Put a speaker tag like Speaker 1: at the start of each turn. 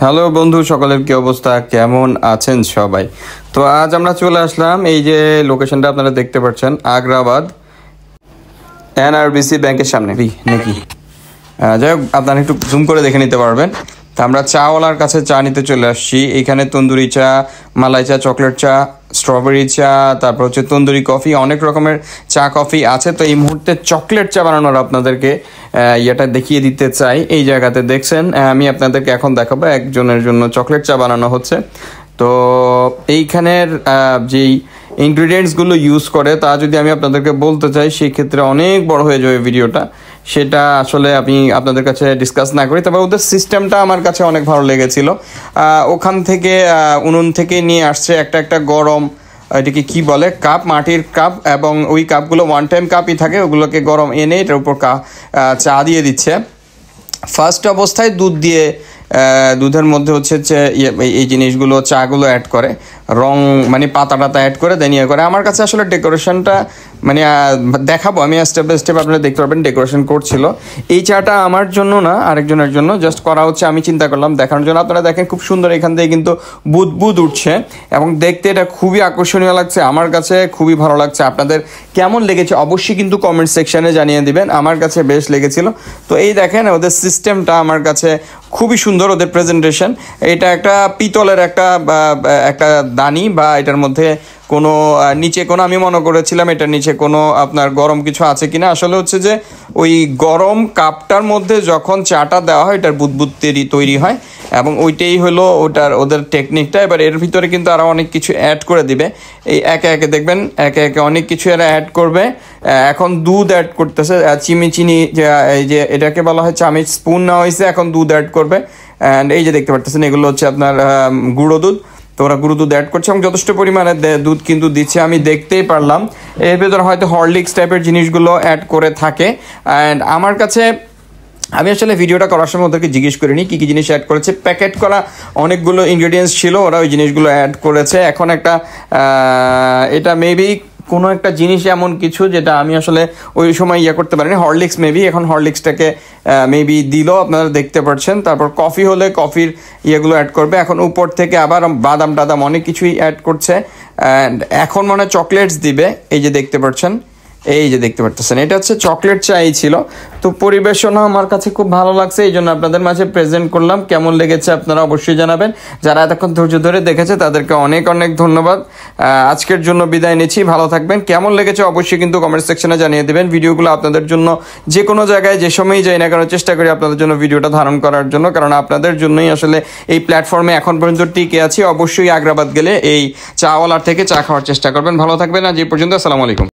Speaker 1: Hello বন্ধু, সকলের কি অবস্থা, কেমন আছেন সবাই? তো আজ আমরা চলে আসলাম এই যে লোকেশনটা আপনারা দেখতে পাচ্ছেন, আগ্রাবাদ NRBC ব্যাংকের সামনে নাকি। যাই হোক, আপনারা একটু জুম করে দেখে নিতে পারবেন। তা আমরা চাওয়ালার কাছে চা নিতে চলে আসছি। এখানে তন্দুরি চা, মালাই চা, চকলেট চা, স্ট্রবেরি চা, তারপর হচ্ছে তন্দুরি কফি, অনেক রকমের চা কফি আছে। তো এই মুহূর্তে চকলেট চা বানানোর আপনাদেরকে ইয়েটা দেখিয়ে দিতে চাই। এই জায়গাতে দেখছেন, আমি আপনাদেরকে এখন দেখাবো একজনের জন্য চকলেট চা বানানো হচ্ছে। তো এইখানের যেই ইনগ্রিডিয়েন্টসগুলো ইউজ করে তা যদি আমি আপনাদেরকে বলতে চাই, সেই ক্ষেত্রে অনেক বড় হয়ে যাবে ভিডিওটা। সেটা আসলে আমি আপনাদের কাছে ডিসকাস না করি। তবে ওদের সিস্টেমটা আমার কাছে অনেক ভালো লেগেছিল। ওখান থেকে উনুন থেকে নিয়ে আসছে একটা গরম, এটাকে কি বলে, কাপ, মাটির কাপ, এবং ওই কাপগুলো ওয়ান টাইম কাপই থাকে, ওগুলোকে গরম এনে এটার উপর চা দিয়ে দিচ্ছে। ফার্স্ট অবস্থায় দুধ দিয়ে, দুধের মধ্যে হচ্ছে এই জিনিসগুলো, চাগুলো অ্যাড করে, রং মানে পাতা টাতা অ্যাড করে দেন ইয়ে করে। আমার কাছে আসলে ডেকোরেশনটা মানে দেখাবো আমি স্টেপ বাই স্টেপ, আপনারা দেখতে পারবেন ডেকোরেশন করছিল। এই চাটা আমার জন্য না, আরেকজনের জন্য জাস্ট করা হচ্ছে। আমি চিন্তা করলাম দেখানোর জন্য। আপনারা দেখেন খুব সুন্দর এখান থেকে কিন্তু বুদবুদ উঠছে এবং দেখতে এটা খুবই আকর্ষণীয় লাগছে। আমার কাছে খুবই ভালো লাগছে। আপনাদের কেমন লেগেছে অবশ্যই কিন্তু কমেন্ট সেকশনে জানিয়ে দিবেন। আমার কাছে বেশ লেগেছিল। তো এই দেখেন ওদের সিস্টেমটা আমার কাছে খুবই সুন্দর, ওদের প্রেজেন্টেশন। এটা একটা পিতলের একটা দানি, বা এটার মধ্যে কোনো নিচে কোনো, আমি মনে করেছিলাম এটার নিচে কোনো আপনার গরম কিছু আছে কিনা। আসলে হচ্ছে যে ওই গরম কাপটার মধ্যে যখন চাটা দেওয়া হয় এটার বুদবুদ তৈরি হয়, এবং ওইটাই হলো ওদের টেকনিকটা। এবার এর ভিতরে কিন্তু আরও অনেক কিছু অ্যাড করে দিবে। এই একে একে দেখবেন, একে একে অনেক কিছু এরা অ্যাড করবে। এখন দুধ অ্যাড করতেছে, চিনি, এই যে এটাকে বলা হয় চামচ, স্পুন নেওয়া হয়েছে, এখন দুধ অ্যাড করবে। অ্যান্ড এই যে দেখতে পাচ্ছেন এগুলো হচ্ছে আপনার গুঁড়ো দুধ। তো ওরা গুঁড়ো দুধ অ্যাড করছে এবং যথেষ্ট পরিমাণে দুধ কিন্তু দিচ্ছে, আমি দেখতেই পারলাম। এর ভেতরে হয়তো হরলিক্স টাইপের জিনিসগুলো অ্যাড করে থাকে। অ্যান্ড আমার কাছে, আমি আসলে ভিডিওটা করার সময় ওদেরকে জিজ্ঞেস করিনি কী কী জিনিস অ্যাড করেছে। প্যাকেট করা অনেকগুলো ইনগ্রিডিয়েন্টস ছিল, ওরা ওই জিনিসগুলো অ্যাড করেছে। এখন এটা মেবি কোনো একটা জিনিস এমন কিছু যেটা আমি আসলে ওই সময় করতে পারিনি। হরলিক্স মেবি, এখন হরলিক্সটাকে মেবি দিল, আপনারা দেখতে পাচ্ছেন। তারপর কফি হলে কফির ইয়েগুলো অ্যাড করবে। এখন উপর থেকে আবার বাদাম টাদাম অনেক কিছুই অ্যাড করছে। অ্যান্ড এখন মনে হয় চকলেটস দিবে। এই যে দেখতে পাচ্ছেন, এই যে দেখতে পাচ্ছেন, এটা হচ্ছে চকলেট চাই ছিল। তো পরিবেশনও আমার কাছে খুব ভালো লাগছে, এই জন্য আপনাদের মাঝে প্রেজেন্ট করলাম। কেমন লেগেছে আপনারা অবশ্যই জানাবেন। যারা এতক্ষণ ধৈর্য ধরে দেখেছে তাদেরকে অনেক অনেক ধন্যবাদ। আজকের জন্য বিদায় নিচ্ছি, ভালো থাকবেন। কেমন লেগেছে অবশ্যই কিন্তু কমেন্ট সেকশনে জানিয়ে দেবেন। ভিডিওগুলো আপনাদের জন্য যে কোনো জায়গায় যে সময়ই যাই না কেন চেষ্টা করি আপনাদের জন্য ভিডিওটা ধারণ করার জন্য, কারণ আপনাদের জন্যই আসলে এই প্ল্যাটফর্মে এখন পর্যন্ত টিকে আছি। অবশ্যই আগ্রাবাদ গেলে এই চাওয়ালার থেকে চা খাওয়ার চেষ্টা করবেন। ভালো থাকবেন। আজ এই পর্যন্ত, আসসালামু আলাইকুম।